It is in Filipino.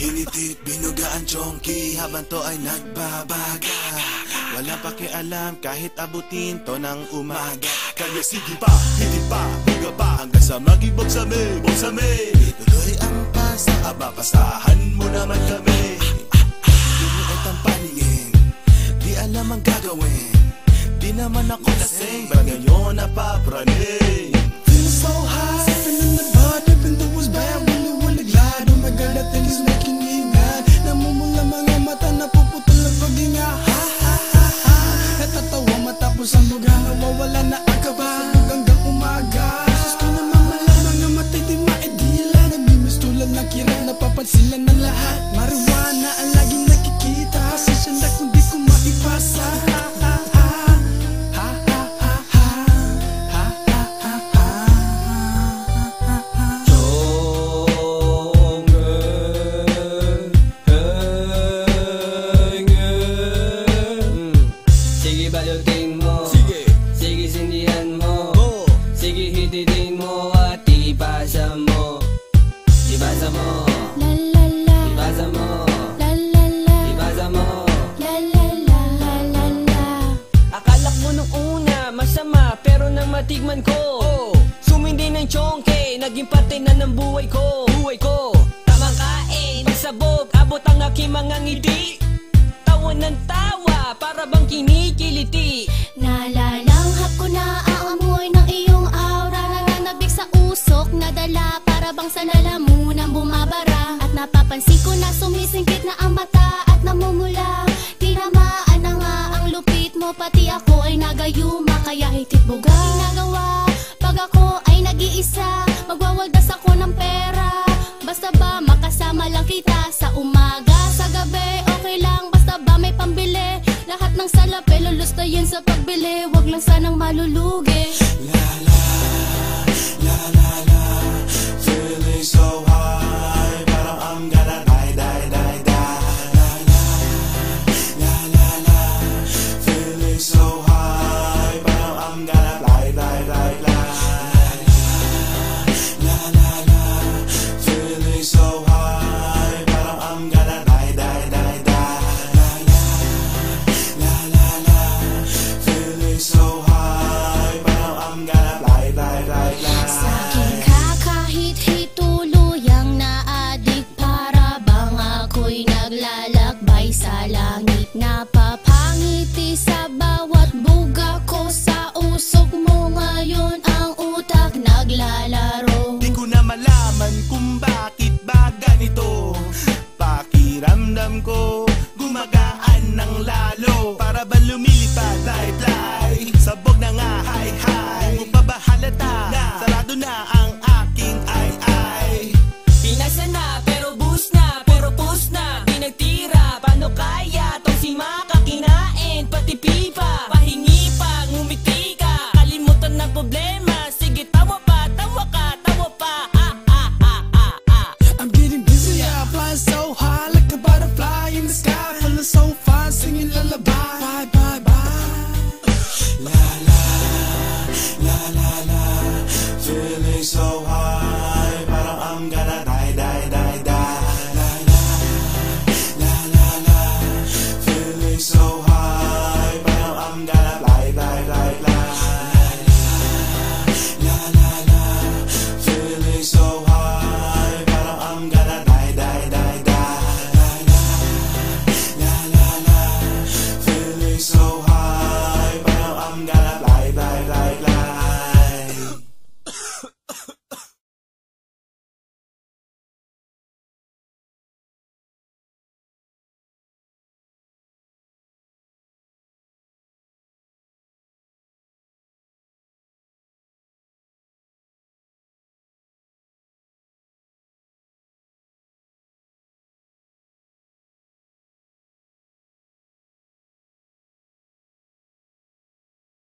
Hinitid, binuga ang chonky habang to ay nagbabaga. Walang pakialam kahit abutin to ng umaga. Kaya sige pa, hindi pa, buga pa hanggang sa mag-ibog sa may. Tuloy ang pasa, pastahan mo naman kami. Binuot ang paningin, di alam ang gagawin. Di naman ako lasing, pero ngayon napapraning. Feel so high, sipping in the bar, even though it's bad, really wanna glide. Oh my God, that thing is making me mad. Namumula mga mata, napuputol ang paghinga. Ha ha ha ha, natatawa matapos ang buga. Nawawala na ang kaba hanggang umaga. Sus ko naman malamang na matay di maedila. Nagmimistulan ng kirang, napapansin lang ng lahat. Marijuana ang laging nakikita, pasensya na kung di ko maipasa. Balutin mo, sige sindihan mo, sige hitidin mo at ipasa mo. Ipasa mo, ipasa mo, ipasa mo. Akala mo nung una masama, pero nang matigman ko, sumindi ng chonke, naging parte na ng buhay ko. Tamang kain, pagsabog, abot ang aking mga ngiti. Tawa ng tawa, para bang kinikiliti. Nalalanghap ko na aamoy ng iyong aura. Nananabik sa usok na dala, para bang sa lalamunan bumabara. At napapansin ko na sumisingkit na ang mata at namumula. Tinamaan na nga ang lupit mo, pati ako ay nagayuma. Kaya hitit buga ginagawa pag ako ay nag-iisa. Magwawaldas ako ng pera, basta ba makasama lang kita. Sa umaga, sa gabi, okay lang, basta ba may pambili. Lahat ng salapi lulustayin sa pagbili, wag lang sanang malulugi. La la